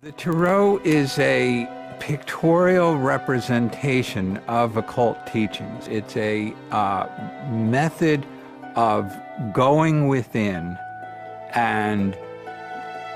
The tarot is a pictorial representation of occult teachings. It's a method of going within and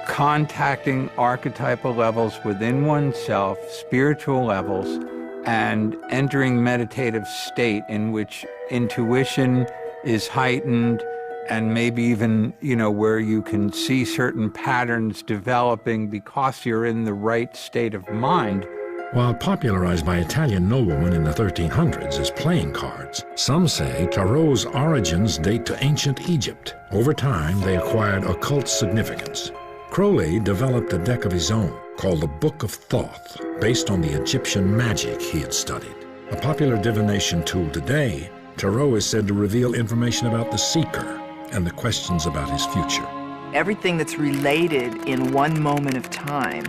contacting archetypal levels within oneself, spiritual levels, and entering meditative state in which intuition is heightened, and maybe even, where you can see certain patterns developing because you're in the right state of mind. While popularized by Italian noblemen in the 1300s as playing cards, some say tarot's origins date to ancient Egypt. Over time, they acquired occult significance. Crowley developed a deck of his own called the Book of Thoth, based on the Egyptian magic he had studied. A popular divination tool today, tarot is said to reveal information about the seeker and the questions about his future. Everything that's related in one moment of time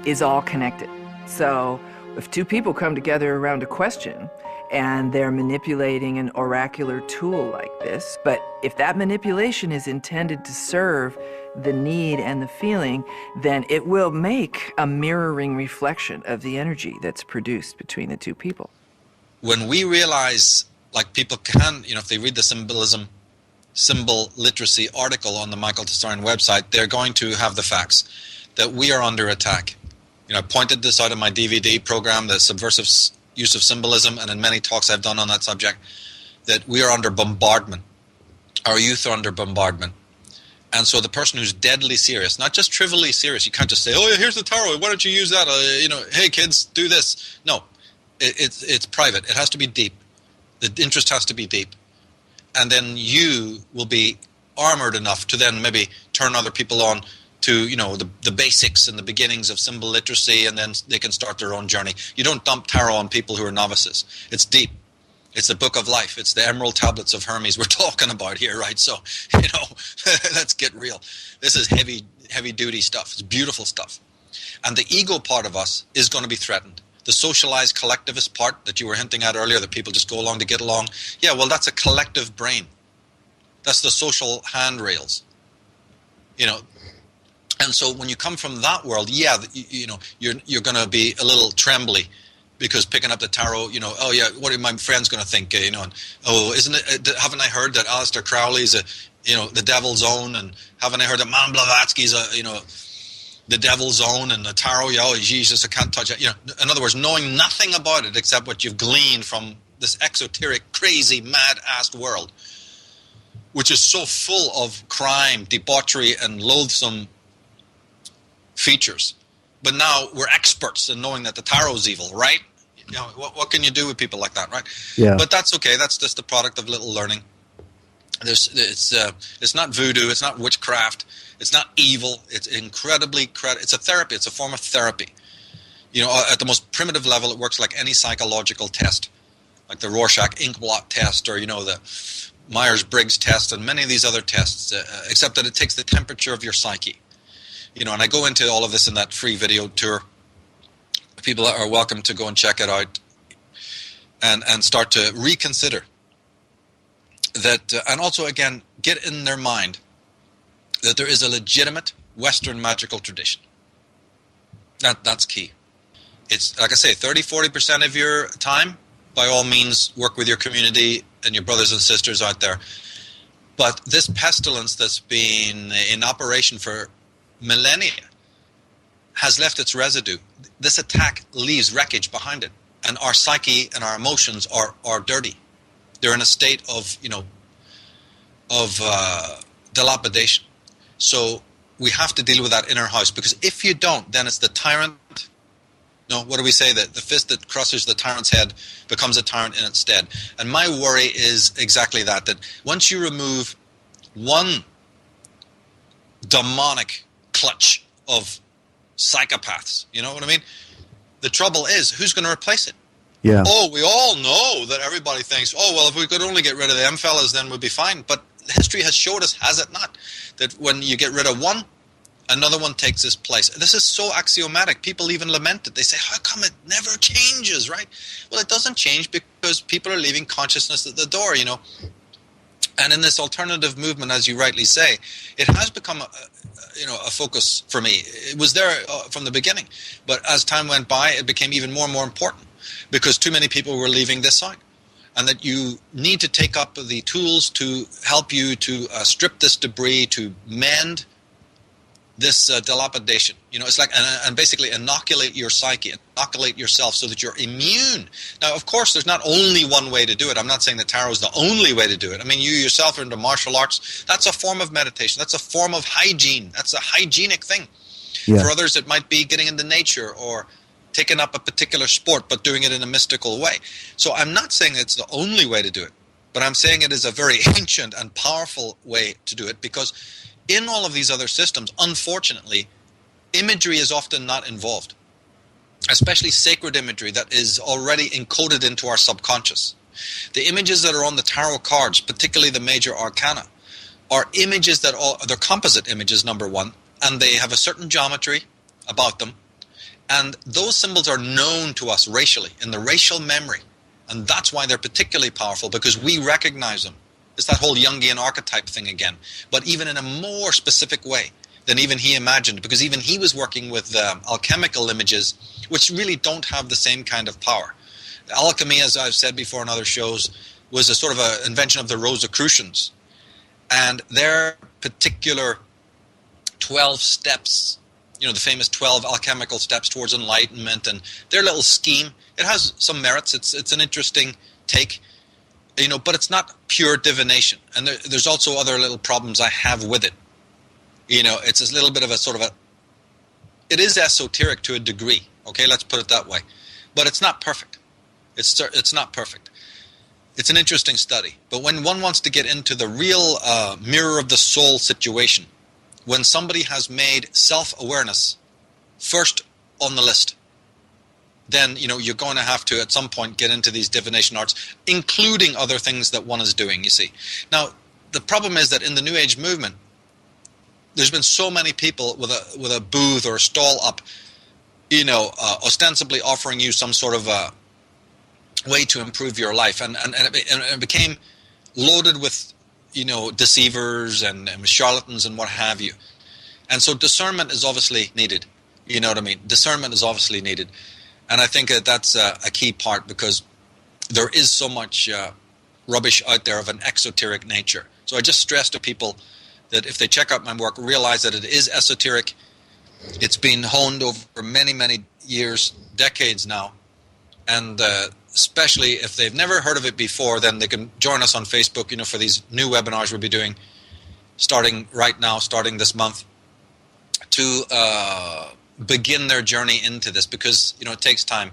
is all connected. So if two people come together around a question and they're manipulating an oracular tool like this, but if that manipulation is intended to serve the need and the feeling, then it will make a mirroring reflection of the energy that's produced between the two people. When we realize, like, people can, if they read the symbol literacy article on the Michael Tsarion website, they're going to have the facts that we are under attack. I pointed this out in my DVD program, the subversive use of symbolism, and in many talks I've done on that subject, that we are under bombardment. Our youth are under bombardment. And so the person who's deadly serious, not just trivially serious, you can't just say, oh, yeah, here's the tarot, why don't you use that? Hey, kids, do this. No, it's private. It has to be deep. The interest has to be deep. And then you will be armored enough to then maybe turn other people on to, the basics and the beginnings of symbol literacy, and then they can start their own journey. You don't dump tarot on people who are novices. It's deep. It's the book of life. It's the emerald tablets of Hermes we're talking about here, right? So, let's get real. This is heavy duty stuff. It's beautiful stuff. And the ego part of us is going to be threatened. The socialized collectivist part that you were hinting at earlier, that people just go along to get along. Yeah, well, that's a collective brain. That's the social handrails. And so when you come from that world, yeah, you're going to be a little trembly, because picking up the tarot, oh yeah, what are my friends going to think? And oh, isn't it? Haven't I heard that Aleister Crowley's the devil's own, and haven't I heard that Man Blavatsky's the devil's own, and the tarot, oh Jesus, I can't touch it. In other words, knowing nothing about it except what you've gleaned from this exoteric, crazy, mad-ass world, which is so full of crime, debauchery, and loathsome features. But now we're experts in knowing that the tarot's evil, right? What can you do with people like that, right? Yeah. But that's okay. That's just the product of little learning. It's not voodoo. It's not witchcraft. It's not evil. It's incredibly it's a therapy. It's a form of therapy. At the most primitive level, it works like any psychological test, like the Rorschach ink blot test, or the Myers-Briggs test, and many of these other tests, except that it takes the temperature of your psyche. And I go into all of this in that free video tour. People are welcome to go and check it out and start to reconsider that, and also, again, get in their mind that there is a legitimate Western magical tradition. That's key. It's, like I say, 30-40% of your time, by all means, work with your community and your brothers and sisters out there. But this pestilence that's been in operation for millennia has left its residue. This attack leaves wreckage behind it, and our psyche and our emotions are dirty. They're in a state of dilapidation. So we have to deal with that inner house, because if you don't, then it's the tyrant. No, what do we say? That the fist that crushes the tyrant's head becomes a tyrant in its stead. And my worry is exactly that once you remove one demonic clutch of psychopaths, you know what I mean? The trouble is, who's going to replace it? Yeah. Oh, we all know that everybody thinks, oh, well, if we could only get rid of them fellas, then we'd be fine. But history has showed us, has it not, that when you get rid of one, another one takes its place. This is so axiomatic. People even lament it. They say, how come it never changes, right? Well, it doesn't change because people are leaving consciousness at the door, And in this alternative movement, as you rightly say, it has become a focus for me. It was there from the beginning, but as time went by, it became even more and more important because too many people were leaving this side, and that you need to take up the tools to help you to strip this debris, to mend this dilapidation. It's like, and basically inoculate your psyche, inoculate yourself so that you're immune. Now, of course, there's not only one way to do it. I'm not saying that tarot is the only way to do it. I mean, you yourself are into martial arts. That's a form of meditation. That's a form of hygiene. That's a hygienic thing. Yeah. For others, it might be getting into nature or taking up a particular sport, but doing it in a mystical way. So I'm not saying it's the only way to do it, but I'm saying it is a very ancient and powerful way to do it, because in all of these other systems, unfortunately, imagery is often not involved, especially sacred imagery that is already encoded into our subconscious. The images that are on the tarot cards, particularly the major arcana, are images that they're composite images, number one, and they have a certain geometry about them, and those symbols are known to us racially, in the racial memory, and that's why they're particularly powerful, because we recognize them. It's that whole Jungian archetype thing again, but even in a more specific way than even he imagined, because even he was working with alchemical images, which really don't have the same kind of power. Alchemy, as I've said before in other shows, was a sort of an invention of the Rosicrucians, and their particular 12 steps, the famous 12 alchemical steps towards enlightenment, and their little scheme, it has some merits. It's an interesting take. But it's not pure divination. And there's also other little problems I have with it. It's a little bit of a sort of it is esoteric to a degree, okay, let's put it that way. But it's not perfect. It's not perfect. It's an interesting study. But when one wants to get into the real mirror of the soul situation, when somebody has made self-awareness first on the list, then you're going to have to at some point get into these divination arts, including other things that one is doing, you see. Now, the problem is that in the New Age movement, there's been so many people with a booth or a stall up, ostensibly offering you some sort of a way to improve your life, and it became loaded with deceivers and charlatans and what have you. And so discernment is obviously needed. You know what I mean? Discernment is obviously needed. And I think that's a key part, because there is so much rubbish out there of an exoteric nature. So I just stress to people that if they check out my work, realize that it is esoteric. It's been honed over many, many years, decades now. And especially if they've never heard of it before, then they can join us on Facebook, for these new webinars we'll be doing starting right now, starting this month, to begin their journey into this, because it takes time.